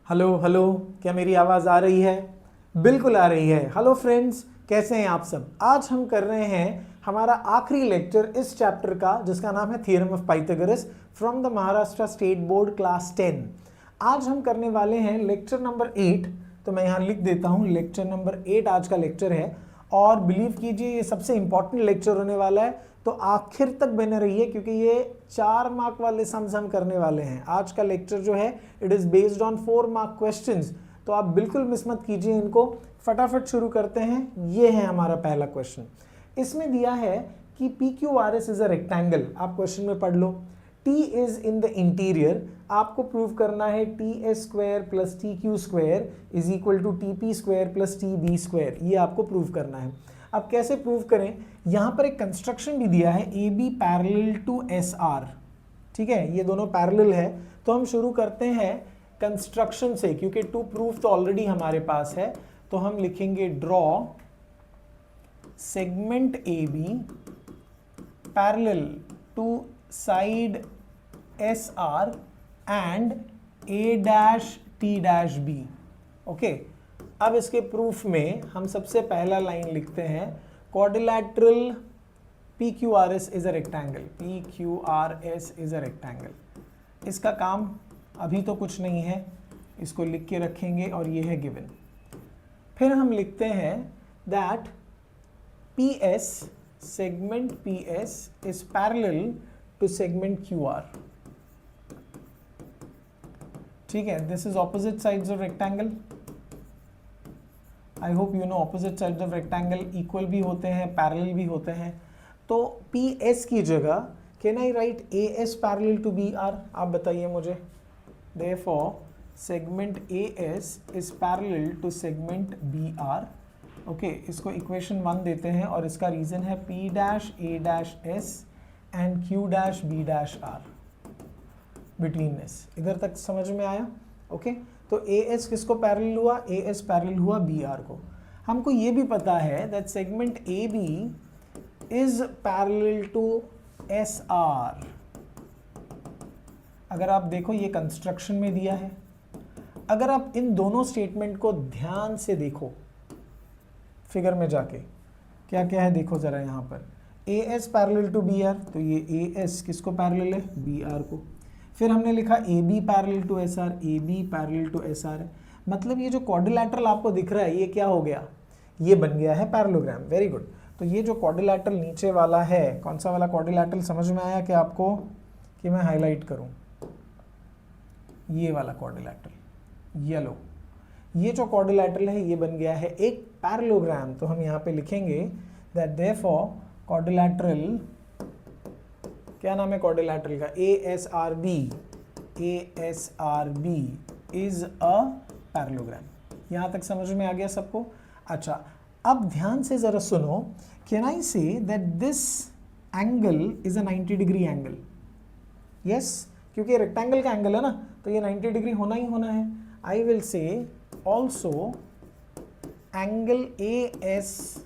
Hello hello, क्या मेरी आवाज़ आ रही है? बिल्कुल आ रही है। हेलो फ्रेंड्स, कैसे हैं आप सब? आज हम कर रहे हैं हमारा आखिरी लेक्चर इस चैप्टर का, जिसका नाम है theorem of Pythagoras from the Maharashtra state board class 10। आज हम करने वाले हैं लेक्चर नंबर 8। तो मैं यहाँ लिख देता हूँ, लेक्चर नंबर 8 आज का लेक्चर है। और बिलीव कीजिए ये सबसे इंपॉर्टेंट लेक्चर होने वाला है, तो आखिर तक बने रहिए क्योंकि ये 4 मार्क वाले सम्स हम करने वाले हैं। आज का लेक्चर जो है it is based on 4 mark questions, तो आप बिल्कुल मिस मत कीजिए इनको। फटाफट शुरू करते हैं। ये है हमारा पहला क्वेश्चन। इसमें दिया है कि P Q R S is a rectangle. आप क्वेश्चन में पढ़ लो। T is in the interior. आपको प्रूव करना है T S square plus T Q square is equal to T P square plus T B square. ये आपको prove करना है। अब कैसे प्रूव करें? यहाँ पर एक कंस्ट्रक्शन भी दिया है, A B parallel to S R. ठीक है, ये दोनों पैरेलल है। तो हम शुरू करते हैं कंस्ट्रक्शन से, क्योंकि टू प्रूफ तो ऑलरेडी हमारे पास है। तो हम लिखेंगे draw segment A B parallel to side S R and A dash T dash B. Okay, अब इसके प्रूफ में हम सबसे पहला लाइन लिखते हैं, quadrilateral P Q R S is a rectangle. P Q R S is a rectangle. इसका काम अभी तो कुछ नहीं है, इसको लिख के रखेंगे और ये है गिवन। फिर हम लिखते हैं that P S segment P S is parallel to segment Q R. ठीक है, this is opposite sides of rectangle. I hope you know opposite sides of rectangle equal भी होते हैं, पैरेलल भी होते हैं। तो पी एस की जगह can I write A S parallel to B R? आप बताइए मुझे। Therefore segment A S is parallel to segment B R. Okay, इसको इक्वेशन 1 देते हैं और इसका रीजन है P dash A dash S and Q dash B dash R betweenness. इधर तक समझ में आया? ओके, तो ए एस किसको पैरेलल हुआ? ए एस पैरेलल हुआ बी आर को। हमको ये भी पता है that segment A B is parallel to S R. अगर आप देखो ये कंस्ट्रक्शन में दिया है। अगर आप इन दोनों स्टेटमेंट को ध्यान से देखो फिगर में जाके, क्या क्या है देखो जरा। यहाँ पर A S parallel to B R, तो ये ए एस किसको पैरेलल है? बी आर को। फिर हमने लिखा A B parallel to S R, A B parallel to S R है। मतलब ये जो क्वाड्रिलैटरल आपको दिख रहा है ये क्या हो गया? ये बन गया है पैरेललोग्राम। Very good. तो ये जो क्वाड्रिलैटरल नीचे वाला है, कौन सा वाला क्वाड्रिलैटरल समझ में आया क्या आपको कि मैं हाईलाइट करूं? ये वाला क्वाड्रिलैटरल येलो, ये जो क्वाड्रिलैटरल है ये बन गया है एक पैरेललोग्राम। तो हम यहाँ पे लिखेंगे दैट देयरफॉर क्वाड्रिलैटरल, क्या नाम है क्वाड्रिलैटरल का? A S R B. A S R B is a parallelogram. यहाँ तक समझ में आ गया सबको? अच्छा, अब ध्यान से जरा सुनो। Can I say that this angle is a 90 degree angle? Yes, क्योंकि रेक्टेंगल का एंगल है ना, तो ये 90 डिग्री होना ही होना है। I will say also angle A S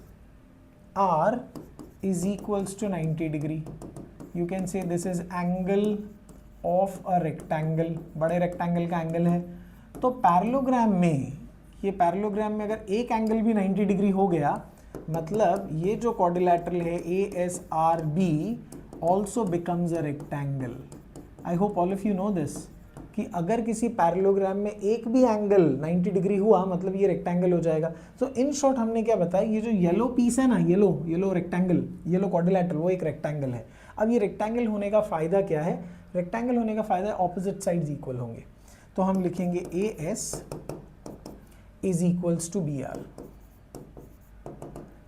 R is equals to 90 degree. You can say this is angle of a rectangle. बड़े रेक्टेंगल का एंगल है। तो पैरेललोग्राम में, ये पैरेललोग्राम में अगर एक एंगल भी 90 डिग्री हो गया, मतलब ये जो क्वाड्रिलैटरल है A S R B also becomes a rectangle. I hope all of you know this, कि अगर किसी पैरेललोग्राम में एक भी एंगल 90 डिग्री हुआ मतलब ये रेक्टेंगल हो जाएगा। तो इन शॉर्ट हमने क्या बताया, ये जो येलो पीस है ना, येलो रेक्टेंगल, येलो क्वाड्रिलैटरल, वो एक रेक्टेंगल है। अब ये रेक्टेंगल होने का फायदा क्या है? रेक्टेंगल होने का फायदा ऑपोजिट साइड्स इक्वल होंगे। तो हम लिखेंगे A S is equals to B R.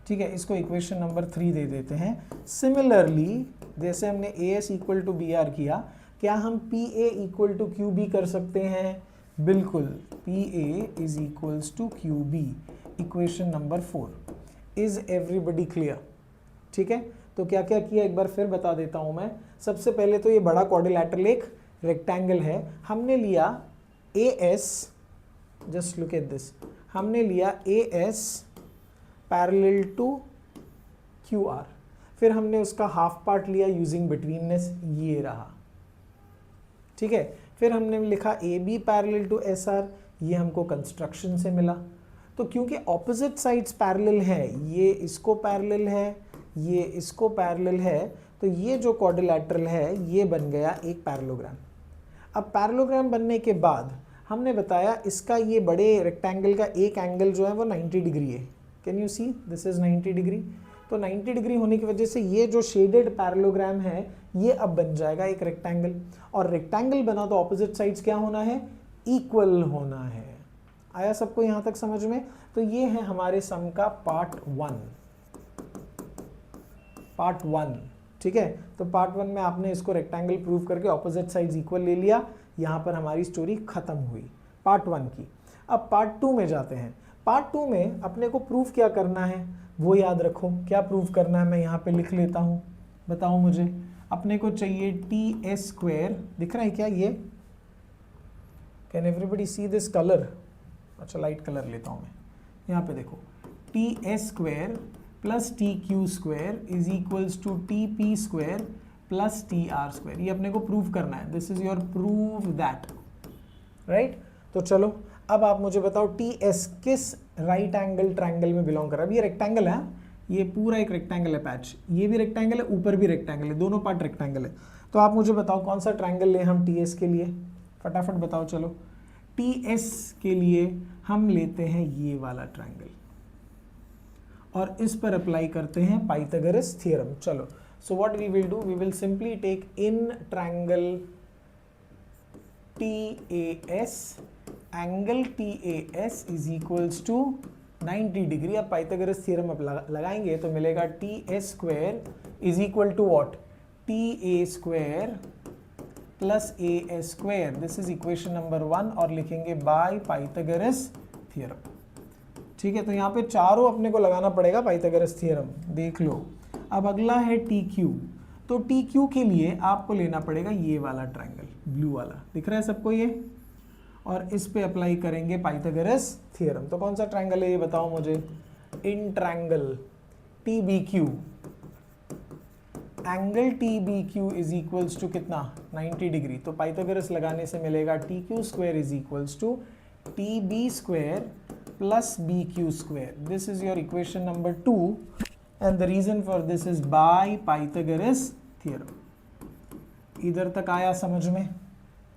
ठीक है, इसको इक्वेशन नंबर 3 दे देते हैं। सिमिलरली जैसे हमने A S equal to B R किया, क्या हम P A equal to Q B कर सकते हैं? बिल्कुल, P A is equals to Q B. Equation number 4। Is everybody clear? ठीक है, तो क्या क्या किया एक बार फिर बता देता हूं मैं। सबसे पहले तो ये बड़ा क्वाड्रिलैटरल एक रेक्टेंगल है। हमने लिया A S, just look at this, हमने लिया A S parallel to Q R. फिर हमने उसका हाफ पार्ट लिया यूजिंग बिटवीननेस, ये रहा। ठीक है, फिर हमने लिखा A B parallel to S R, ये हमको कंस्ट्रक्शन से मिला। तो क्योंकि ऑपोजिट साइड्स पैरेलल है, ये इसको पैरेलल है, ये इसको पैरेलल है, तो ये जो क्वाड्रिलैटरल है ये बन गया एक पैरेललोग्राम। अब पैरेललोग्राम बनने के बाद हमने बताया इसका ये बड़े रेक्टेंगल का एक एंगल जो है वो 90 डिग्री है। Can you see this is 90 degree. तो 90 डिग्री होने की वजह से ये जो शेडेड पैरेललोग्राम है ये अब बन जाएगा एक रेक्टेंगल, और रेक्टेंगल बना तो ऑपोजिट साइड्स क्या होना है, इक्वल होना है। आया सबको यहां तक समझ में? तो ये है हमारे सम का पार्ट 1। ठीक है, तो पार्ट 1 में आपने इसको रेक्टेंगल प्रूव करके ऑपोजिट साइड्स इक्वल ले लिया, यहां पर हमारी स्टोरी खत्म हुई पार्ट 1 की। अब पार्ट 2 में जाते हैं। पार्ट 2 में अपने को प्रूफ क्या करना है वो याद रखो। क्या प्रूफ करना है मैं यहाँ पे लिख लेता हूँ, बताओ मुझे। अपने को चाहिए ts², दिख रहा है क्या ये? Can everybody see this colour? अच्छा लाइट कलर लेता हूँ मैं। यहाँ पे देखो ts² plus tq² is equals to tp² plus tr²। ये अपने को प्रूव करना है। This is your prove that, right. तो चलो अब आप मुझे बताओ ts किस राइट एंगल ट्रायंगल में बिलोंग कर रहा है। ये रेक्टेंगल है, ये पूरा एक रेक्टेंगल है पैच, ये भी रेक्टेंगल है, ऊपर भी रेक्टेंगल है, दोनों पार्ट रेक्टेंगल है। तो आप मुझे बताओ कौन सा ट्रायंगल लें हम ts के लिए, फटाफट बताओ। चलो ts के लिए हम लेते हैं ये वाला ट्रायंगल और इस पर अप्लाई करते हैं पाइथागोरस थ्योरम। चलो so what we will do, we will simply take in triangle TAS, angle TAS is equals to 90 degree. अब पाइथागोरस थ्योरम अब लगाएंगे तो मिलेगा ts² इज equal to what, TA² plus AS²। This is equation number 1 और लिखेंगे bye Pythagoras theorem. ठीक है, तो यहाँ पे चारों अपने को लगाना पड़ेगा पाइथागोरस थ्योरम, देख लो। अब अगला है TQ। तो TQ के लिए आपको लेना पड़ेगा ये वाला ट्रायंगल, ब्लू वाला, दिख रहा है सबको ये, और इस पे अप्लाई करेंगे पाइथागोरस थ्योरम। तो कौन सा ट्रायंगल है ये बताओ मुझे। In triangle TBQ, angle TBQ is equals to कितना, 90 डिग्री। तो पाइथागोरस लगाने से मिलेगा TQ² is equals to TB² plus BQ²। This is your equation number 2 and the reason for this is by Pythagoras theorem. इधर तक आया समझ में?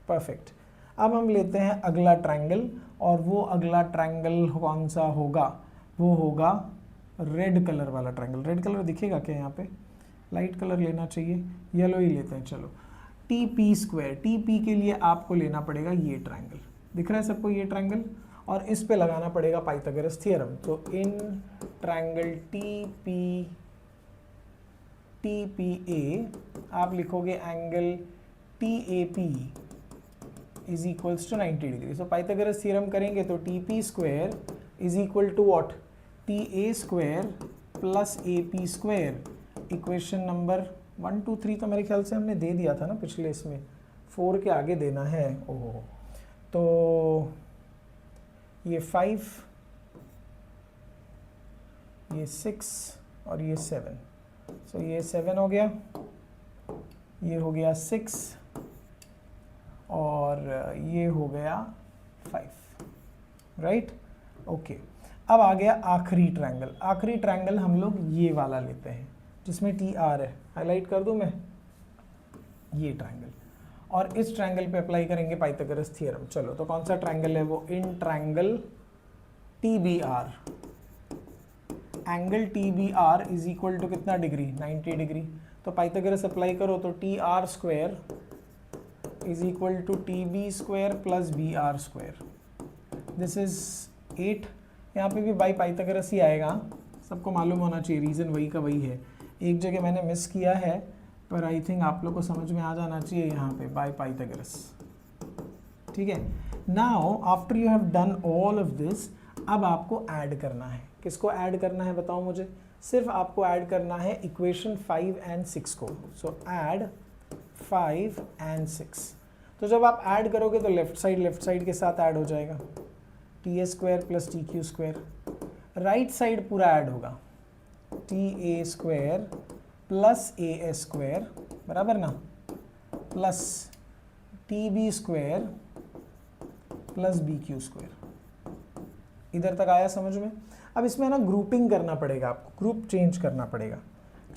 परफेक्ट। अब हम लेते हैं अगला ट्रायंगल, और वो अगला ट्रायंगल कौन सा होगा, वो होगा रेड कलर वाला ट्रायंगल। रेड कलर दिखेगा क्या यहाँ पे? लाइट कलर लेना चाहिए, येलो ही लेते हैं। चलो TP², TP के लिए आपको लेना पड़ेगा ये ट्रायंगल, दिख रहा है सबको ये ट्रायंगल, और इस पे लगाना पड़ेगा पाइथागोरस थ्योरम। तो इन ट्रायंगल TPA आप लिखोगे angle TAP is equals to 90 degree. So Pythagoras theorem करेंगे तो TP² is equal to what, TA² plus AP²। Equation number 1 2 3 तो मेरे ख्याल से हमने दे दिया था ना पिछले इसमें, 4 के आगे देना है। ओह, तो ये 5, ये 6 और ये 7। सो ये 7 हो गया, ये हो गया 6 और ये हो गया 5, राइट। ओके, अब आ गया आखिरी ट्रायंगल। आखिरी ट्रायंगल हम लोग ये वाला लेते हैं जिसमें TR है, हाईलाइट कर दूं मैं, ये ट्रायंगल, और इस ट्रायंगल पे अप्लाई करेंगे पाइथागोरस थ्योरम। चलो तो कौन सा ट्रायंगल है वो, in triangle TBR। Angle TBR is equal to कितना डिग्री, 90 डिग्री। तो पाइथागोरस अप्लाई करो तो TR² is equal to TB² plus BR²। This is 8। यहाँ पे भी बाई पाइथागोरस ही आएगा, सबको मालूम होना चाहिए, रीज़न वही का वही है। एक जगह मैंने मिस किया है पर आई थिंक आप लोग को समझ में आ जाना चाहिए, यहाँ पे बाय पाइथागोरस। ठीक है, now after you have done all of this, अब आपको ऐड करना है। किसको ऐड करना है बताओ मुझे? सिर्फ आपको ऐड करना है इक्वेशन 5 एंड 6 को। सो ऐड 5 एंड 6। तो जब आप ऐड करोगे तो लेफ्ट साइड के साथ ऐड हो जाएगा, TA² plus TQ²। Right side पूरा ऐड होगा, TA² प्लस AS², बराबर ना, plus TB² plus B Q square. इधर तक आया समझ में? अब इसमें ना ग्रुपिंग करना पड़ेगा आपको, ग्रुप चेंज करना पड़ेगा।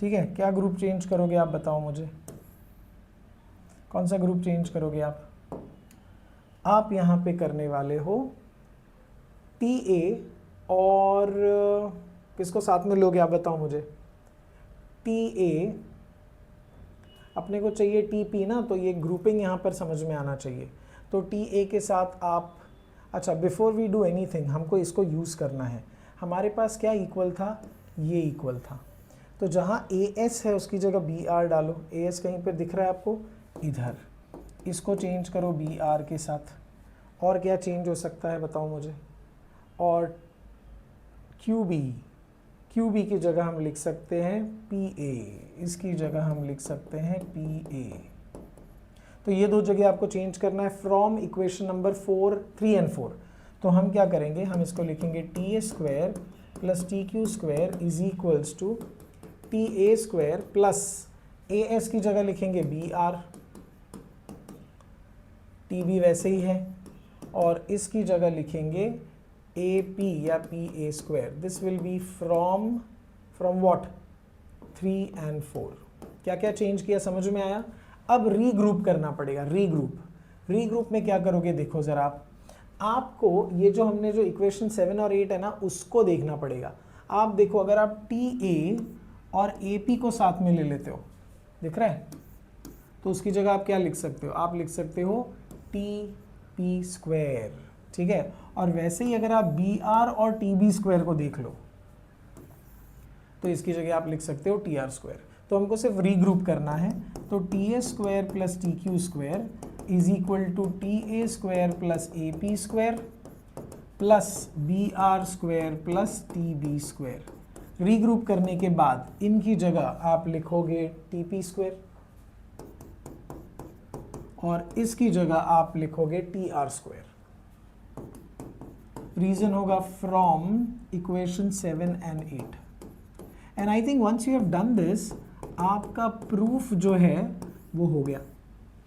ठीक है, क्या ग्रुप चेंज करोगे आप बताओ मुझे, कौन सा ग्रुप चेंज करोगे आप? आप यहाँ पे करने वाले हो टी ए और किसको साथ में लोगे आप बताओ मुझे? टी ए अपने को चाहिए टी पी ना, तो ये ग्रुपिंग यहाँ पर समझ में आना चाहिए। तो टी ए के साथ आप, अच्छा बिफोर वी डू एनीथिंग हमको इसको यूज़ करना है। हमारे पास क्या इक्वल था? ये इक्वल था। तो जहाँ ए एस है उसकी जगह बी आर डालो। ए एस कहीं पर दिख रहा है आपको? इधर। इसको चेंज करो बी आर के साथ। और क्या चेंज हो सकता है बताओ मुझे? और क्यू बी की जगह हम लिख सकते हैं पी ए, इसकी जगह हम लिख सकते हैं पी ए। तो ये दो जगह आपको चेंज करना है फ्रॉम इक्वेशन नंबर 4, 3 एंड 4। तो हम क्या करेंगे, हम इसको लिखेंगे T A square plus T Q square is equals to T A square plus A S की जगह लिखेंगे बी आर, टी बी वैसे ही है, और इसकी जगह लिखेंगे ए पी या P A square. This will be from what? 3 and 4। क्या क्या चेंज किया समझ में आया? अब रीग्रुप करना पड़ेगा। रीग्रुप में क्या करोगे देखो जरा आपको ये जो हमने जो इक्वेशन 7 और 8 है ना उसको देखना पड़ेगा। आप देखो अगर आप टी ए और ए पी को साथ में ले लेते हो, दिख रहा है, तो उसकी जगह आप क्या लिख सकते हो? आप लिख सकते हो टी पी स्क्वायर। ठीक है, और वैसे ही अगर आप बी आर और टी बी स्क्वायर को देख लो तो इसकी जगह आप लिख सकते हो टी आर स्क्वायर। तो हमको सिर्फ रीग्रुप करना है। तो T A square plus T Q square is equal to T A square plus A P square plus B R square plus T B square. Regroup करने के बाद इनकी जगह आप लिखोगे टी पी स्क्वायर और इसकी जगह आप लिखोगे टी आर स्क्वायर। रीजन होगा from equation 7 and 8। And I think once you have done this, आपका प्रूफ जो है वो हो गया।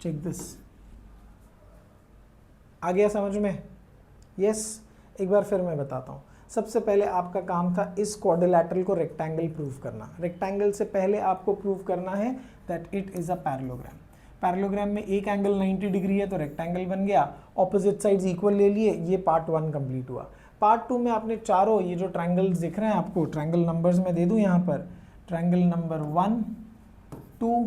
चेक दिस, आ गया समझ में? यस, एक बार फिर मैं बताता हूँ। सबसे पहले आपका काम था इस क्वाड्रिलैटरल को रेक्टेंगल प्रूफ करना। रेक्टेंगल से पहले आपको प्रूफ करना है that it is a parallelogram. Parallelogram में एक एंगल 90 डिग्री है तो रेक्टेंगल बन गया, ऑपोजिट साइड्स इक्वल ले लिए। ये पार्ट 1 कंप्लीट हुआ। पार्ट 2 में आपने चारों ये जो ट्रायंगल्स दिख रहे हैं आपको, ट्रायंगल नंबर्स में दे दूं यहाँ पर, ट्रायंगल नंबर 1, 2,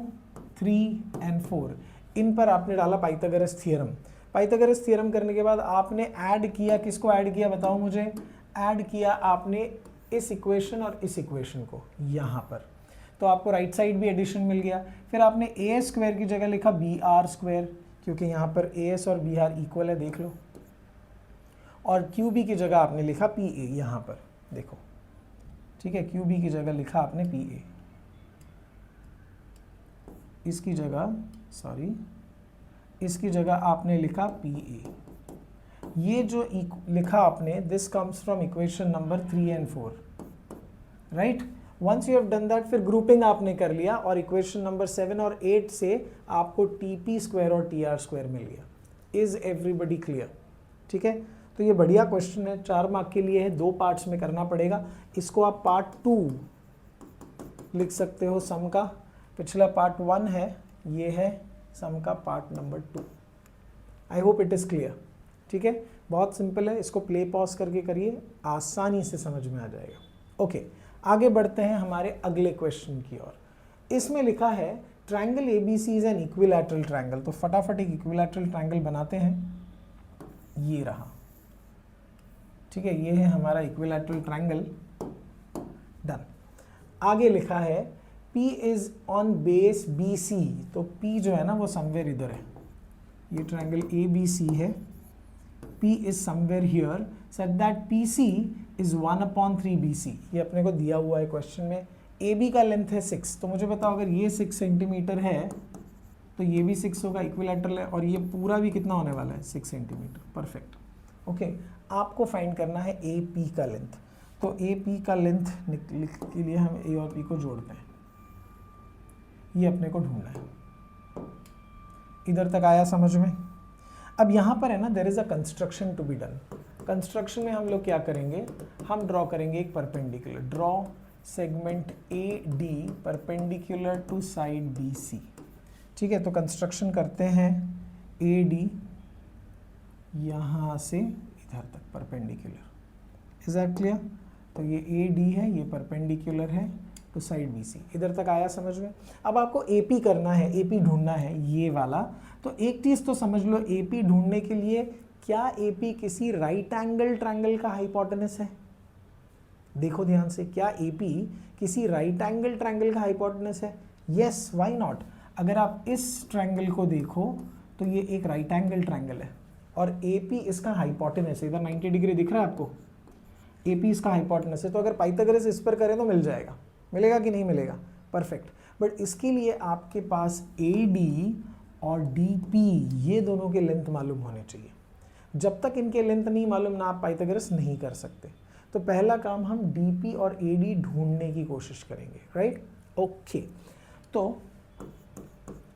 3 एंड 4, इन पर आपने डाला पाइथागोरस थ्योरम। पाइथागोरस थ्योरम करने के बाद आपने ऐड किया, किसको ऐड किया बताओ मुझे? ऐड किया आपने इस इक्वेशन और इस इक्वेशन को यहाँ पर, तो आपको राइट साइड भी एडिशन मिल गया। फिर आपने ए एस स्क्वायर की जगह लिखा बी आर स्क्वायर, क्योंकि यहाँ पर ए एस और बी आर इक्वल है, देख लो। और क्यू बी की जगह आपने लिखा पी ए, यहाँ पर देखो, ठीक है, क्यू बी की जगह लिखा आपने पी ए, इसकी जगह सॉरी इसकी जगह आपने लिखा पी ए। ये जो लिखा आपने, this comes from equation number 3 and 4, right. Once you have done that, फिर ग्रुपिंग आपने कर लिया और इक्वेशन नंबर 7 और 8 से आपको टी पी स्क्वायर और टी आर स्क्वायर मिल गया। Is everybody clear? ठीक है, तो ये बढ़िया क्वेश्चन है, 4 मार्क के लिए है, 2 पार्ट्स में करना पड़ेगा। इसको आप पार्ट 2 लिख सकते हो सम का, पिछला पार्ट 1 है, ये है सम का part number 2। I hope it is clear. ठीक है, बहुत सिंपल है, इसको प्ले पॉज करके करिए, आसानी से समझ में आ जाएगा। ओके, आगे बढ़ते हैं हमारे अगले क्वेश्चन की ओर। इसमें लिखा है triangle ABC is an equilateral triangle. तो फटाफट एक इक्विलैटरल ट्रायंगल बनाते हैं, ये रहा। ठीक है, ये है हमारा इक्विलैटरल ट्रायंगल, डन। आगे लिखा है P is on base BC, तो P जो है ना वो समवेयर इधर है, ये ट्रायंगल ABC है, P is somewhere here, such that PC is 1/3 BC। ये अपने को दिया हुआ है क्वेश्चन में। AB का लेंथ है 6, तो मुझे बताओ अगर ये 6 सेंटीमीटर है तो ये भी 6 होगा, इक्विलैटरल है, और ये पूरा भी कितना होने वाला है? 6 सेंटीमीटर। परफेक्ट। ओके, आपको फाइंड करना है AP का लेंथ। तो AP का लेंथ के लिए हम A और P को जोड़ते हैं, ये अपने को ढूंढना है। इधर तक आया समझ में? अब यहाँ पर है ना, there is a construction to be done. Construction में हम लोग क्या करेंगे, हम ड्रॉ करेंगे एक perpendicular, draw segment A D perpendicular to side B C. ठीक है, तो कंस्ट्रक्शन करते हैं ए डी यहाँ से इधर तक परपेंडिकुलर, इज दैट क्लियर? तो ये ए डी है, ये परपेंडिकुलर है टू साइड बी सी, इधर तक आया समझ में? अब आपको ए पी करना है, ए पी ढूंढना है ये वाला। तो एक चीज़ तो समझ लो, ए पी ढूंढने के लिए क्या ए पी किसी राइट एंगल ट्रायंगल का हाइपोटेनस है? देखो ध्यान से, क्या ए पी किसी राइट एंगल ट्रायंगल का हाइपोटेनस है? Yes, why not? अगर आप इस ट्रायंगल को देखो तो ये एक राइट एंगल ट्रायंगल है और ए पी इसका हाइपोटेनस है, इधर 90 डिग्री दिख रहा है आपको, ए पी इसका हाइपोटेनस है। तो अगर पाइथागोरस इस पर करें तो मिल जाएगा, मिलेगा कि नहीं मिलेगा? परफेक्ट। बट इसके लिए आपके पास ए डी और डी पी ये दोनों के लेंथ मालूम होने चाहिए। जब तक इनके लेंथ नहीं मालूम ना, आप पाइथागोरस नहीं कर सकते। तो पहला काम हम डी पी और ए डी ढूंढने की कोशिश करेंगे, राइट? ओके, तो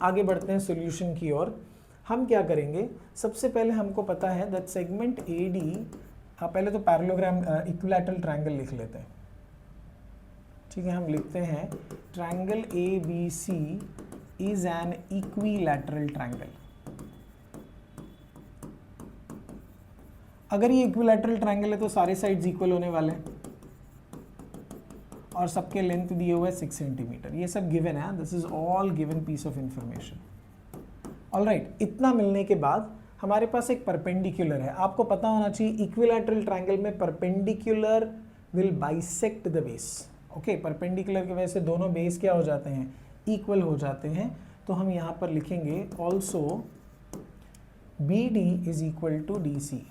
आगे बढ़ते हैं सॉल्यूशन की ओर। हम क्या करेंगे, सबसे पहले हमको पता है दैट सेगमेंट ए डी, पहले तो पैरेललोग्राम इक्विलैटरल ट्रायंगल लिख लेते हैं। ठीक है, हम लिखते हैं triangle A B C is an equilateral triangle. अगर ये इक्विलैटरल ट्रायंगल है तो सारे साइड्स इक्वल होने वाले हैं और सबके लेंथ दिए हुए 6 सेंटीमीटर, ये सब गिवन है, this is all given piece of information. Alright, इतना मिलने के बाद हमारे पास एक परपेंडिकुलर है। आपको पता होना चाहिए इक्विलैटरल ट्रायंगल में perpendicular will bisect the base. Okay, perpendicular की वजह से दोनों बेस क्या हो जाते हैं, इक्वल हो जाते हैं। तो हम यहाँ पर लिखेंगे also B D is equal to D C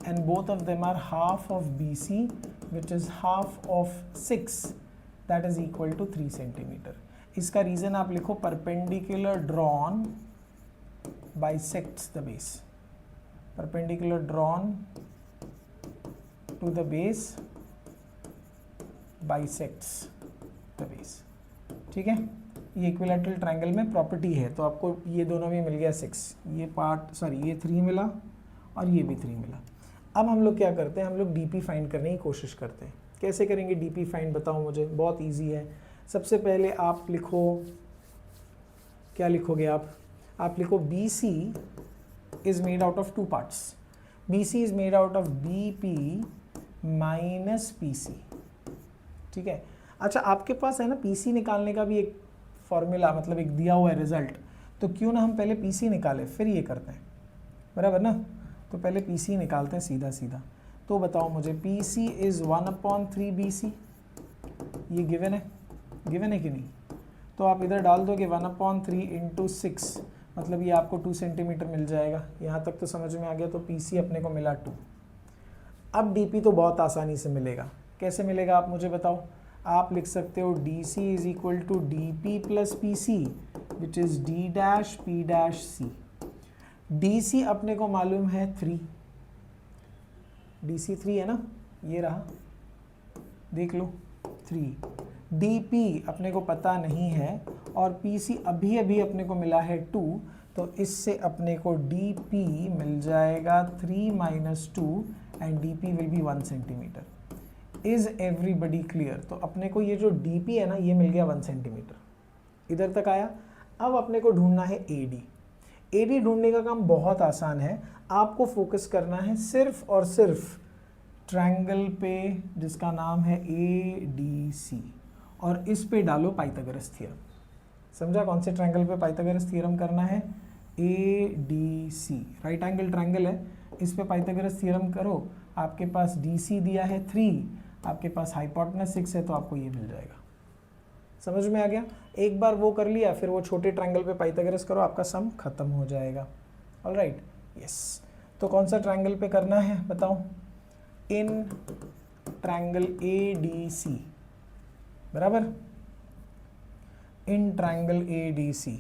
and both of them are half of BC, which is half of 6, that is equal to 3 centimeter. इसका रीजन आप लिखो, perpendicular drawn bisects the base, perpendicular drawn to the base bisects the base। ठीक है, ये equilateral triangle में property है। तो आपको ये दोनों में मिल गया 6, ये पार्ट सॉरी ये 3 मिला और ये भी 3 मिला। अब हम लोग क्या करते हैं, हम लोग डीपी फाइंड करने की कोशिश करते हैं। कैसे करेंगे डीपी फाइंड, बताओ मुझे? बहुत इजी है। सबसे पहले आप लिखो, क्या लिखोगे आप लिखो B C is made out of 2 parts. B C is made out of B P minus P C. ठीक है, अच्छा आपके पास है ना पी सी निकालने का भी एक फॉर्मूला, मतलब एक दिया हुआ है रिजल्ट। तो क्यों ना हम पहले पी सी निकालें फिर ये करते हैं, बराबर ना? तो पहले पी सी निकालते हैं सीधा सीधा। तो बताओ मुझे, P C is 1/3 B C, ये गिवन है कि नहीं? तो आप इधर डाल दोगे 1/3 इंटू 6, मतलब ये आपको 2 सेंटीमीटर मिल जाएगा। यहाँ तक तो समझ में आ गया। तो पी सी अपने को मिला 2। अब डी पी तो बहुत आसानी से मिलेगा। कैसे मिलेगा आप मुझे बताओ? आप लिख सकते हो D C is equal to D P plus P C, which is D dash P dash C. D C अपने को मालूम है 3, डी सी 3 है ना, ये रहा, देख लो 3। डी पी अपने को पता नहीं है और पी सी अभी अभी अपने को मिला है 2, तो इससे अपने को डी पी मिल जाएगा 3 minus 2 and D P will B 1 centimetre. Is everybody clear? तो अपने को ये जो डी पी है ना, ये मिल गया 1 सेंटीमीटर, इधर तक आया। अब अपने को ढूंढना है ए डी। ए डी ढूंढने का काम बहुत आसान है। आपको फोकस करना है सिर्फ और सिर्फ ट्रायंगल पे जिसका नाम है ए डी सी, और इस पे डालो पाइथागोरस थ्योरम। समझा कौन से ट्रायंगल पे पाइथागोरस थ्योरम करना है? A D C, right angle triangle है, इस पे पाइथागोरस थ्योरम करो। आपके पास डी सी दिया है 3, आपके पास हाइपोटेनस 6 है, तो आपको ये मिल जाएगा। समझ में आ गया? एक बार वो कर लिया, फिर वो छोटे ट्रायंगल पे पाइथागोरस करो, आपका सम खत्म हो जाएगा। Alright, yes. तो कौन सा ट्रायंगल पे करना है बताओ? इन ट्रायंगल ए डी सी, बराबर, in triangle A D C,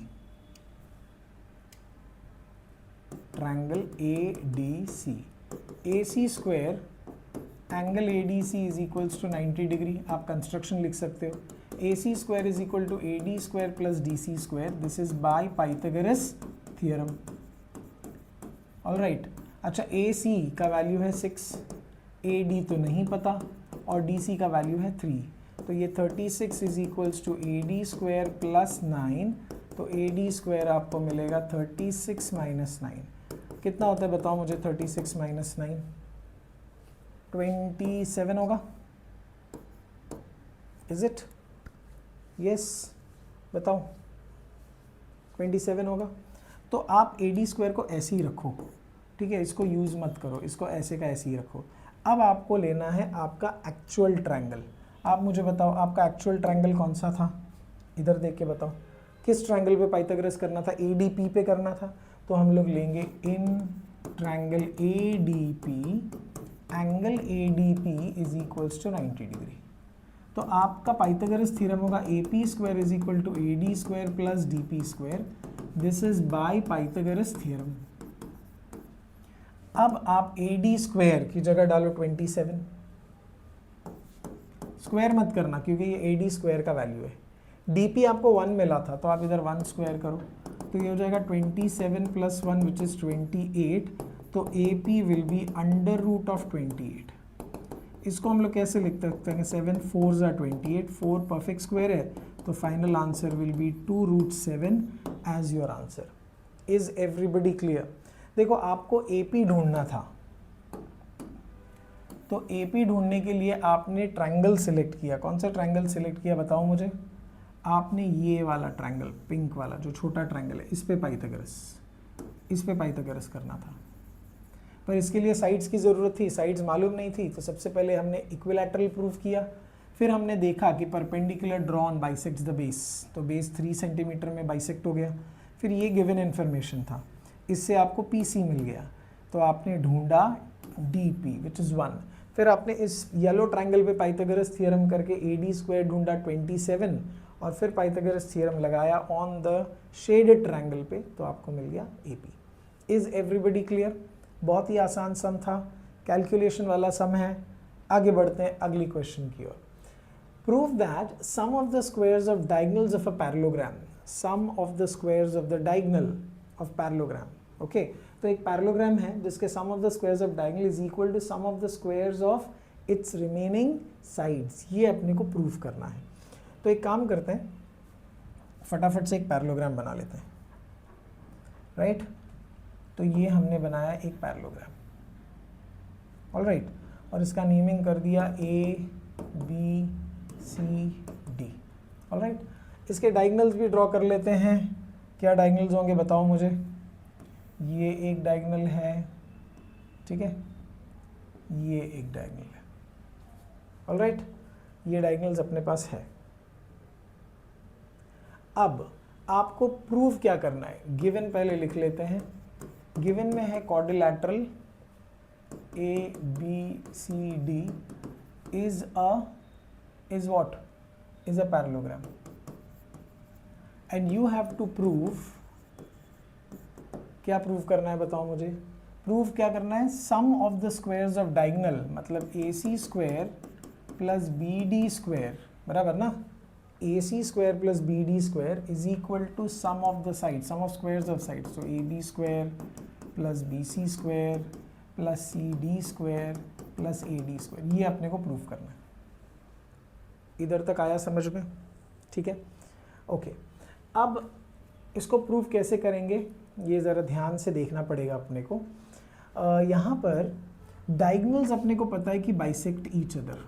triangle A D C, A C square angle A D C is equals to 90 degree. आप कंस्ट्रक्शन लिख सकते हो, AC square is equal to AD square plus DC square. This is by Pythagoras theorem. All right. अच्छा ए C का value है 6, A D तो नहीं पता, और डी सी का वैल्यू है 3, तो ये 36 is equals to A D square plus 9, तो ए डी स्क्वायर आपको मिलेगा 36 माइनस 9, कितना होता है बताओ मुझे, 36 माइनस 9 27 होगा, इज इट? यस, बताओ 27 होगा। तो आप ए डी स्क्वायर को ऐसे ही रखो, ठीक है, इसको यूज़ मत करो, इसको ऐसे का ऐसे ही रखो। अब आपको लेना है आपका एक्चुअल ट्रायंगल। आप मुझे बताओ आपका एक्चुअल ट्रायंगल कौन सा था, इधर देख के बताओ, किस ट्रायंगल पे पाइथागोरस करना था, ए डी पी पे करना था। तो हम लोग लेंगे in triangle A D P, angle A D P is equals to 90 degree. तो आपका पाइथागोरस थ्योरम होगा A P square is equal to A D square plus D P square, this is by Pythagoras theorem. अब आप ए D square की जगह डालो 27, square मत करना क्योंकि ये ए डी स्क्वायर का वैल्यू है, डी पी आपको 1 मिला था तो आप इधर 1 स्क्वायर करो, तो ये हो जाएगा 27 प्लस 1 विच इज 28, तो A P will be under root of 28। इसको हम लोग कैसे लिख सकते हैं, 7 4 are 28, 4 परफेक्ट स्क्वायर है, तो final answer will be 2√7 as your answer. Is everybody clear? देखो आपको एपी ढूंढना था, तो एपी ढूंढने के लिए आपने ट्रायंगल सिलेक्ट किया। कौन सा ट्रायंगल सिलेक्ट किया बताओ मुझे? आपने ये वाला ट्रायंगल, पिंक वाला जो छोटा ट्रायंगल है, इस पे पाइथागोरस करना था। पर इसके लिए साइड्स की ज़रूरत थी, साइड्स मालूम नहीं थी, तो सबसे पहले हमने इक्विलैटरल प्रूफ किया, फिर हमने देखा कि perpendicular drawn bisects the base, तो बेस 3 सेंटीमीटर में बाइसेक्ट हो गया। फिर ये गिवन इन्फॉर्मेशन था, इससे आपको पीसी मिल गया, तो आपने ढूंढा डीपी विच इज़ 1। फिर आपने इस येलो ट्रायंगल पे पाइथागोरस थ्योरम करके ए डी स्क्वायर ढूंढा 27, और फिर पाइथागोरस थ्योरम लगाया ऑन द शेडेड ट्रायंगल पे, तो आपको मिल गया एपी। Is everybody clear? बहुत ही आसान सम था, कैलकुलेशन वाला सम है। आगे बढ़ते हैं अगली क्वेश्चन की ओर। Prove that sum of the squares of diagonals of a parallelogram, sum of the squares of the diagonal of parallelogram, okay. तो एक पैरेललोग्राम है जिसके sum of the squares of diagonal is equal to sum of the squares of its remaining sides, ये अपने को prove करना है। तो एक काम करते हैं, फटाफट से एक पैरेललोग्राम बना लेते हैं, राइट। तो ये हमने बनाया एक पैरेललोग्राम, ऑलराइट, और इसका नेमिंग कर दिया A B C D, alright. इसके डायगोनल्स भी ड्रॉ कर लेते हैं। क्या डायगोनल्स होंगे बताओ मुझे? ये एक डायगोनल है, ठीक है, ये एक डायगोनल है, ऑलराइट, ये डायगोनल्स अपने पास है। अब आपको प्रूव क्या करना है, गिवन पहले लिख लेते हैं। गिवन में है quadrilateral A B C D is what, is a parallelogram, and you have to prove, क्या प्रूव करना है बताओ मुझे? प्रूव क्या करना है? Sum of the squares of diagonal, मतलब A C square plus B D square, बराबर ना, A C square plus B D square is equal to sum of the side, sum of squares of side, so A B square plus B C square plus C D square plus A D square, ये अपने को prove करना है। इधर तक आया समझ में? ठीक है, ओके। अब इसको प्रूव कैसे करेंगे ये ज़रा ध्यान से देखना पड़ेगा अपने को। यहाँ पर डायगोनल्स अपने को पता है कि bisect each other,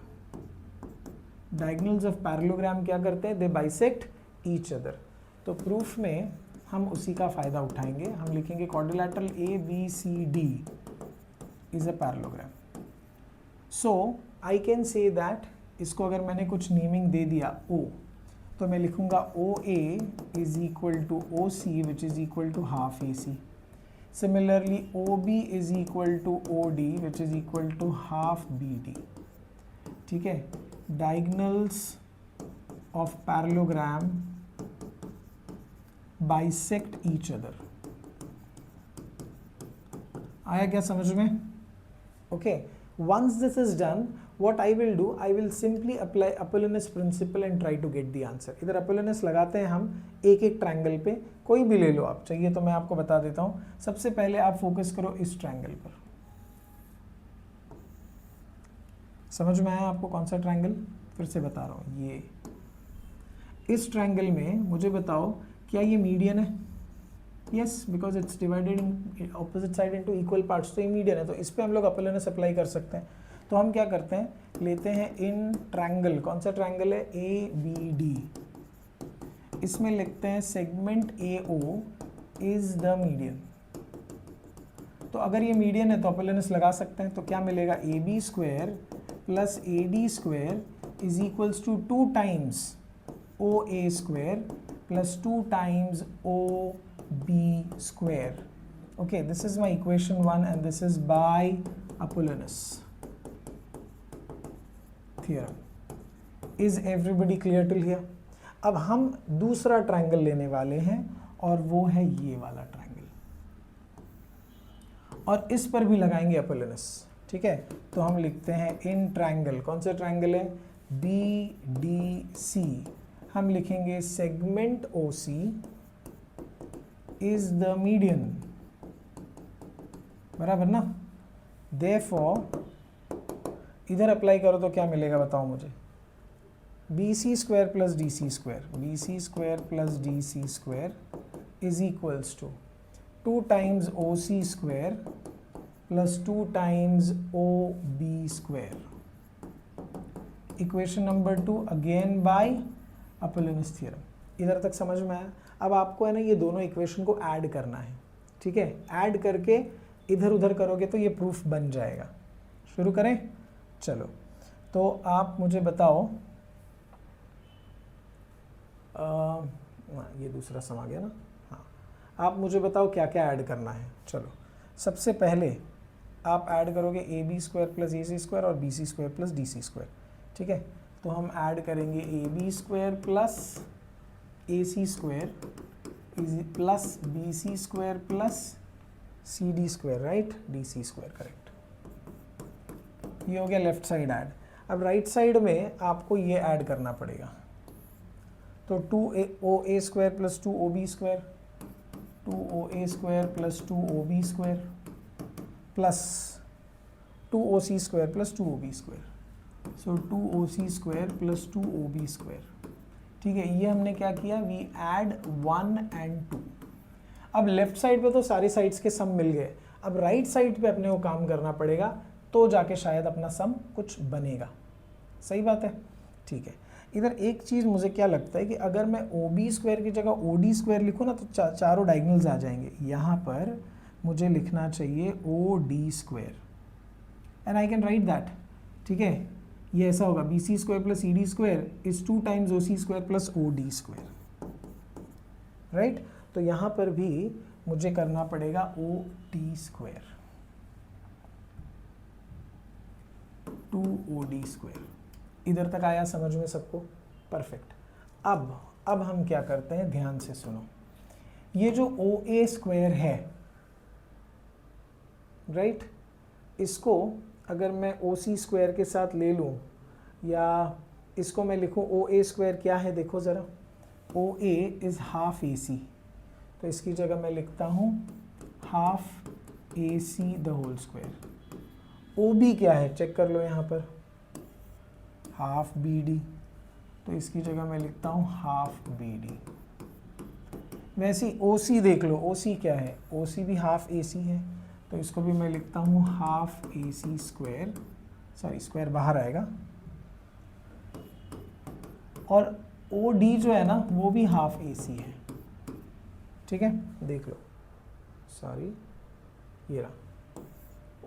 diagonals of parallelogram क्या करते हैं? They bisect each other. तो प्रूफ में हम उसी का फ़ायदा उठाएंगे, हम लिखेंगे quadrilateral A B C D is a parallelogram. So I can say that, इसको अगर मैंने कुछ नेमिंग दे दिया ओ, तो मैं लिखूंगा O A is equal to O C which is equal to half A C. Similarly O B is equal to O D which is equal to half B D, ठीक है। Diagonals of parallelogram bisect each other, आया क्या समझ में? Okay, Once this is done, what I will do, I will simply apply Apollonius principle and try to get the answer. इधर Apollonius लगाते हैं हम एक एक ट्रायंगल पे, कोई भी ले लो आप, चाहिए तो मैं आपको बता देता हूँ. सबसे पहले आप फोकस करो इस ट्रायंगल पर. समझ में आया आपको कौन सा ट्रायंगल? फिर से बता रहा हूँ, ये इस ट्रायंगल में मुझे बताओ क्या ये मीडियन है? Yes, because it's divided in opposite side into equal parts, तो ये मीडियन है. तो इस पे हम लोग अपोलोनस अप्लाई कर सकते हैं. तो हम क्या करते हैं, लेते हैं इन ट्रायंगल, कौन सा ट्रायंगल है? A B D. इसमें लिखते हैं segment A O is the median. तो अगर ये मीडियन है तो अपोलोनस लगा सकते हैं. तो क्या मिलेगा? A B square plus A D square is equals to 2 times O A square plus 2 times O b square. Okay, this is my equation 1 and this is by Apollonius theorem. Is everybody clear till here? अब हम दूसरा triangle लेने वाले हैं और वो है ये वाला ट्रायंगल, और इस पर भी लगाएंगे अपोलोनस. ठीक है, तो हम लिखते हैं इन ट्रायंगल, कौन सा ट्रायंगल है? B D C. हम लिखेंगे segment O C is the median. बराबर ना? Therefore इधर अप्लाई करो तो क्या मिलेगा बताओ मुझे? B C square plus D C square, B C square plus D C square is equals to 2 times O C square plus 2 times O B square. Equation number 2 again by Apollonius theorem. इधर तक समझ में आया? अब आपको है ना ये दोनों इक्वेशन को ऐड करना है. ठीक है, ऐड करके इधर उधर करोगे तो ये प्रूफ बन जाएगा. शुरू करें? चलो, तो आप मुझे बताओ, ये दूसरा सम आ गया ना. हाँ, आप मुझे बताओ क्या क्या ऐड करना है. चलो, सबसे पहले आप ऐड करोगे A B square plus A C square और B C square plus D C square. ठीक है, तो हम ऐड करेंगे A B square plus A C square plus B C square plus C D square, right? D C square, correct. ये हो गया left side add. अब right side में आपको ये ऐड करना पड़ेगा. तो 2a square plus 2ob square, 2oa square plus 2ob square plus 2oc square plus 2ob square. So 2oc square plus 2ob square. ठीक है, ये हमने क्या किया? We add 1 and 2. अब लेफ्ट साइड पे तो सारी साइड्स के सम मिल गए. अब राइट साइड पे अपने को काम करना पड़ेगा, तो जाके शायद अपना सम कुछ बनेगा. सही बात है? ठीक है, इधर एक चीज़ मुझे क्या लगता है कि अगर मैं ओ बी स्क्वायर की जगह ओ डी स्क्वायर लिखूँ ना तो चारों डायगोनल्स आ जाएंगे. यहाँ पर मुझे लिखना चाहिए O D square and I can write that. ठीक है, ये ऐसा होगा B C square plus C D square is 2 times O C square plus O D square, right? तो यहाँ पर भी मुझे करना पड़ेगा O T square, 2OD square. इधर तक आया समझ में सबको? परफेक्ट. अब हम क्या करते हैं, ध्यान से सुनो. ये जो OA स्क्वायर है, राइट, इसको अगर मैं OC स्क्वायर के साथ ले लूँ या इसको मैं लिखूँ OA स्क्वायर क्या है देखो ज़रा. OA इज़ हाफ AC, तो इसकी जगह मैं लिखता हूँ half AC the whole square. OB क्या है चेक कर लो यहाँ पर, हाफ BD, तो इसकी जगह मैं लिखता हूँ हाफ BD. वैसे ही OC देख लो, OC क्या है, OC भी हाफ AC है, तो इसको भी मैं लिखता हूँ half AC square, sorry square बाहर आएगा, और OD जो है ना वो भी हाफ AC है. ठीक है, देख लो, सॉरी ये रहा,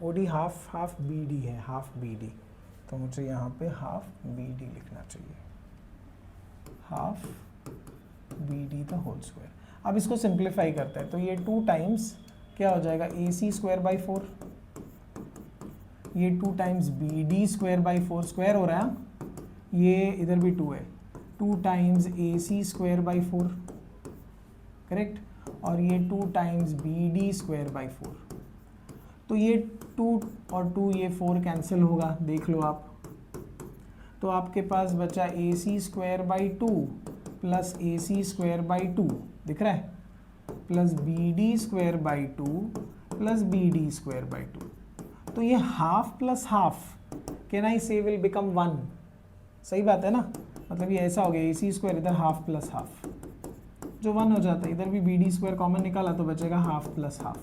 OD हाफ BD है, हाफ BD, तो मुझे यहाँ पे हाफ BD लिखना चाहिए, half BD the whole square. अब इसको सिंप्लीफाई करते हैं, तो ये 2 टाइम्स क्या हो जाएगा AC स्क्वायर बाई 4, ये 2 times BD square by 4, square हो रहा है, ये इधर भी 2 है, 2 times AC square by 4, correct, और ये 2 टाइम्स BD स्क्वायर बाई 4. तो ये 2 और 2 ये 4 कैंसिल होगा, देख लो आप। तो आपके पास बचा AC square by 2 plus AC square by 2, दिख रहा है, plus BD square by 2 plus BD square by 2। तो ये half plus half can I से विल बिकम 1, सही बात है ना, मतलब ये ऐसा हो गया AC स्क्वायर इधर हाफ प्लस हाफ, जो 1 हो जाता है, इधर भी BD स्क्वायर कॉमन निकाला तो बचेगा हाफ प्लस हाफ,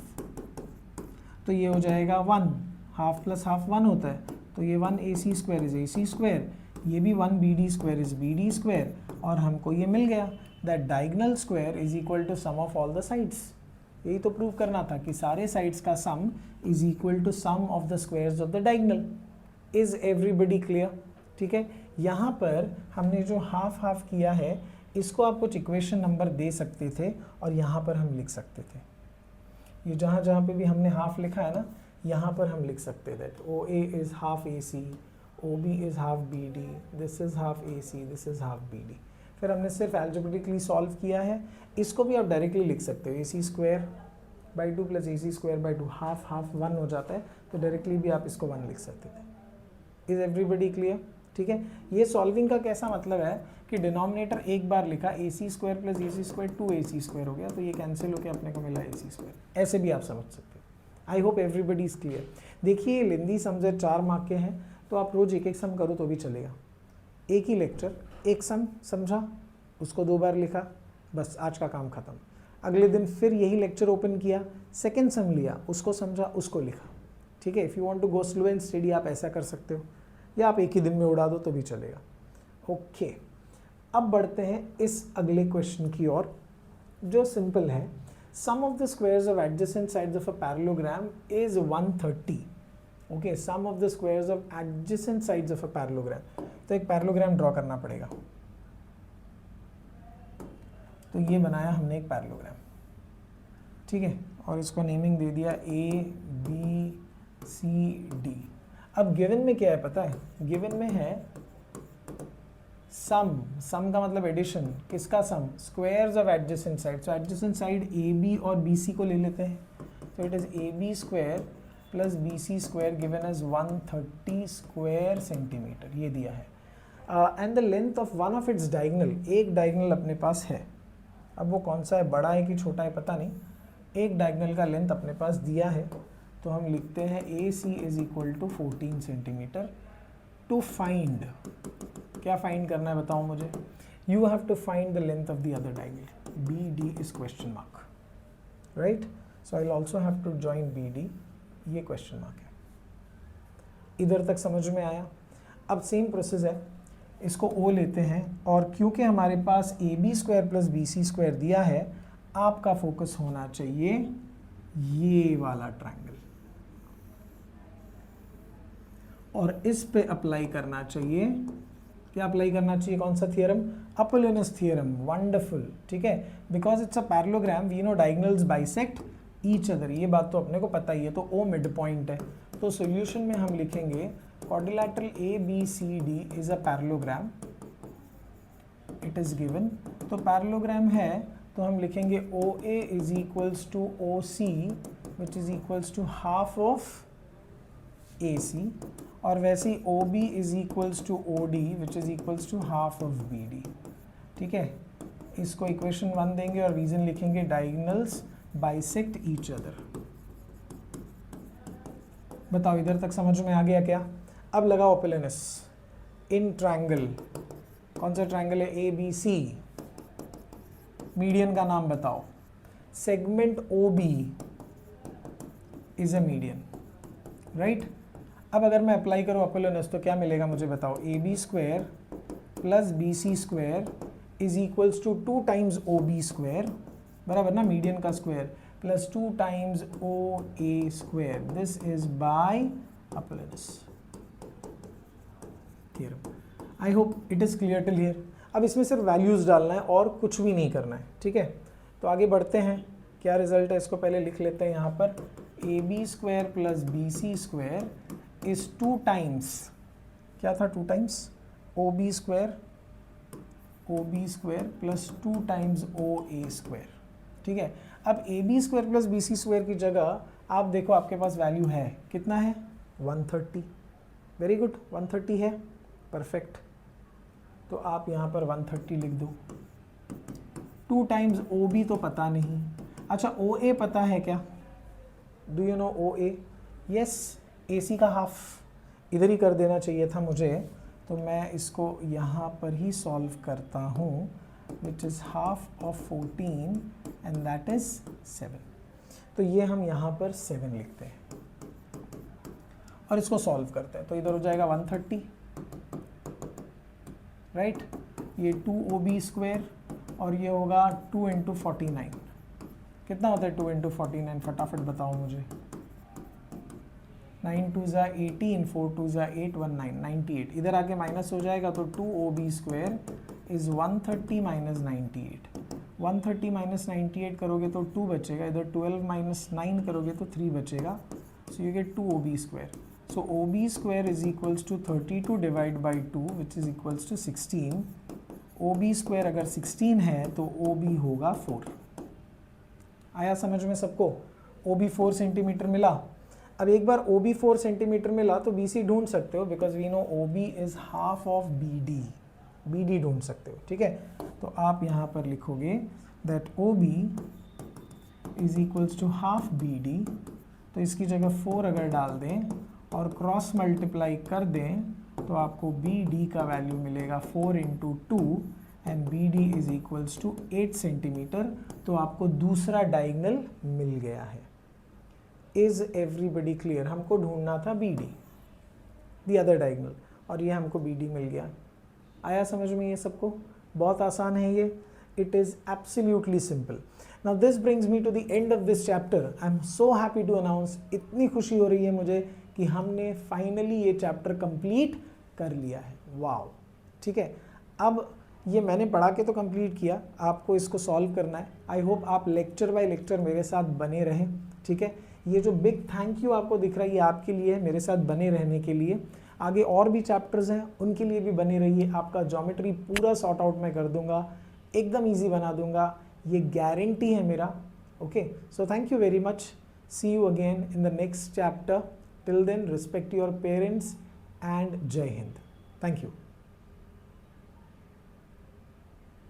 तो ये हो जाएगा 1, हाफ प्लस हाफ 1 होता है, तो ये 1 AC square is AC square, ये भी 1 BD square is BD square, और हमको ये मिल गया that diagonal square is equal to sum of all the sides. यही तो प्रूव करना था कि सारे साइड्स का sum is equal to sum of the squares of the diagonal. Is everybody clear? ठीक है, यहाँ पर हमने जो हाफ हाफ किया है इसको आप कुछ इक्वेशन नंबर दे सकते थे और यहाँ पर हम लिख सकते थे, ये जहाँ जहाँ पे भी हमने हाफ लिखा है ना, यहाँ पर हम लिख सकते that OA is half AC, OB is half BD, this is half AC, this is half BD। फिर हमने सिर्फ एल्जेब्रिकली सॉल्व किया है, इसको भी आप डायरेक्टली लिख सकते हो, AC square by 2 plus AC square by 2, half half 1 हो जाता है, तो डायरेक्टली भी आप इसको 1 लिख सकते थे। Is everybody clear? ठीक है, ये सॉल्विंग का कैसा मतलब है कि डिनोमिनेटर एक बार लिखा AC square plus AC square 2AC square हो गया, तो ये कैंसिल होकर अपने को मिला AC स्क्वायर, ऐसे भी आप समझ सकते हो। I hope everybody is clear. देखिए लेंदी समझे 4 मार्क के हैं, तो आप रोज एक एक सम करो तो भी चलेगा, एक ही लेक्चर एक सम समझा, उसको 2 बार लिखा, बस आज का काम खत्म। अगले दिन फिर यही लेक्चर ओपन किया, सेकेंड सम लिया, उसको समझा, उसको लिखा। ठीक है, if you want to go slow and study आप ऐसा कर सकते हो, या आप एक ही दिन में उड़ा दो तो भी चलेगा। ओके, अब बढ़ते हैं इस अगले क्वेश्चन की ओर, जो सिंपल है। Sum of the squares of adjacent sides of a parallelogram is 130। Okay, sum of the squares of adjacent sides of a parallelogram, तो एक पैरेललोग्राम ड्रॉ करना पड़ेगा। तो ये बनाया हमने एक पैरेललोग्राम, ठीक है, और इसको नेमिंग दे दिया ABCD। अब गिवन में क्या है पता है? गिवन में है सम का मतलब एडिशन, किसका sum? Squares of adjacent side. So adjacent side AB और BC को ले लेते हैं, तो it is AB square plus BC square given as 130 square centimetre, ये दिया है। And the length of one of its diagonal, एक डायगोनल अपने पास है, अब वो कौन सा है, बड़ा है कि छोटा है पता नहीं, एक डायगोनल का लेंथ अपने पास दिया है, तो हम लिखते हैं AC is equal to 14 centimetre. To find, क्या फाइंड करना है बताओ मुझे? You have to find the length of the other diagonal, BD is question mark, right? So I will also have to join BD, ये question mark है। इधर तक समझ में आया? अब सेम प्रोसेस है, इसको O लेते हैं, और क्योंकि हमारे पास AB square plus BC square दिया है, आपका फोकस होना चाहिए ये वाला ट्रायंगल, और इस पे अप्लाई करना चाहिए, क्या अप्लाई करना चाहिए, कौन सा थियरम? अपोलोनस थियरम। वंडरफुल, ठीक है, because it's a parallelogram we know diagonals bisect each other, ये बात तो अपने को पता ही है, तो O मिड पॉइंट है, तो सॉल्यूशन में हम लिखेंगे quadrilateral ABCD is a parallelogram, it is given। तो पैरेललोग्राम है तो हम लिखेंगे OA is equals to OC which is equals to half of AC, और वैसे ही OB is equals to OD which is equals to half of BD। ठीक है, इसको इक्वेशन 1 देंगे और रीजन लिखेंगे डायगोनल्स बाइसेक्ट ईच अदर। बताओ इधर तक समझ में आ गया क्या? अब लगाओ अपोलोनस इन ट्रायंगल, कौन सा ट्रायंगल है? ABC। मीडियन का नाम बताओ? Segment OB is a median, right? अब अगर मैं अप्लाई करूं अपोलोनस तो क्या मिलेगा मुझे बताओ? AB square plus BC square is equals to 2 times OB square, बराबर ना, मीडियन का square, plus 2 times OA square, this is by Apollonius theorem. I hope it is clear till here. अब इसमें सिर्फ वैल्यूज डालना है और कुछ भी नहीं करना है, ठीक है? तो आगे बढ़ते हैं, क्या रिजल्ट है इसको पहले लिख लेते हैं यहाँ पर। AB square plus BC square is 2 times, क्या था 2 times? OB square plus 2 times OA square, ठीक है? अब AB square plus BC square की जगह आप देखो आपके पास वैल्यू है, कितना है 130, वेरी गुड 130 है, परफेक्ट। तो आप यहाँ पर 130 लिख दो। 2 टाइम्स ओ बी तो पता नहीं, अच्छा ओ ए पता है क्या? Do you know O A? Yes, A C का हाफ इधर ही कर देना चाहिए था मुझे, तो मैं इसको यहाँ पर ही सॉल्व करता हूँ, which is half of 14 and that is 7। तो ये हम यहाँ पर 7 लिखते हैं और इसको सॉल्व करते हैं। तो इधर हो जाएगा 130, राइट, ये 2OB² और ये होगा 2 × 49। कितना होता है 2 × 49? फटाफट बताओ मुझे। 9 2 ज़ा 18, 4 2 ज़ा 8, 19, 98। इधर आके माइनस हो जाएगा, तो 2OB² इज़ 130 माइनस 98। 130 माइनस 98 करोगे तो 2 बचेगा, इधर 12 माइनस 9 करोगे तो 3 बचेगा, so you get 2OB²। So OB² is equals to 32 divide by 2 which is equals to 16। OB² अगर 16 है तो OB होगा 4। आया समझ में सबको? OB 4 सेंटीमीटर मिला। अब एक बार OB 4 सेंटीमीटर मिला तो BC ढूंढ सकते हो, because we know OB is half of BD। BD ढूंढ सकते हो, ठीक है। तो आप यहाँ पर लिखोगे that OB is equals to half BD, तो इसकी जगह 4 अगर डाल दें और क्रॉस मल्टीप्लाई कर दें तो आपको BD का वैल्यू मिलेगा 4 × 2 and BD is equals to 8 centimetre. तो आपको दूसरा डायगोनल मिल गया है। Is everybody clear? हमको ढूंढना था BD, द अदर डायगोनल, और ये हमको BD मिल गया। आया समझ में ये सबको? बहुत आसान है ये। It is absolutely simple. Now this brings me to the end of this chapter. I am so happy to announce, इतनी खुशी हो रही है मुझे कि हमने फाइनली ये चैप्टर कंप्लीट कर लिया है। वाओ, ठीक है। अब ये मैंने पढ़ा के तो कंप्लीट किया, आपको इसको सॉल्व करना है। आई होप आप लेक्चर बाय लेक्चर मेरे साथ बने रहें, ठीक है। ये जो बिग थैंक यू आपको दिख रहा है ये आपके लिए है, मेरे साथ बने रहने के लिए। आगे और भी चैप्टर्स हैं, उनके लिए भी बने रहिए। आपका ज्योमेट्री पूरा सॉर्ट आउट मैं कर दूंगा, एकदम ईजी बना दूंगा, ये गारंटी है मेरा। Okay, so thank you very much. See you again in the next chapter. Till then, respect your parents and Jai Hind. Thank you.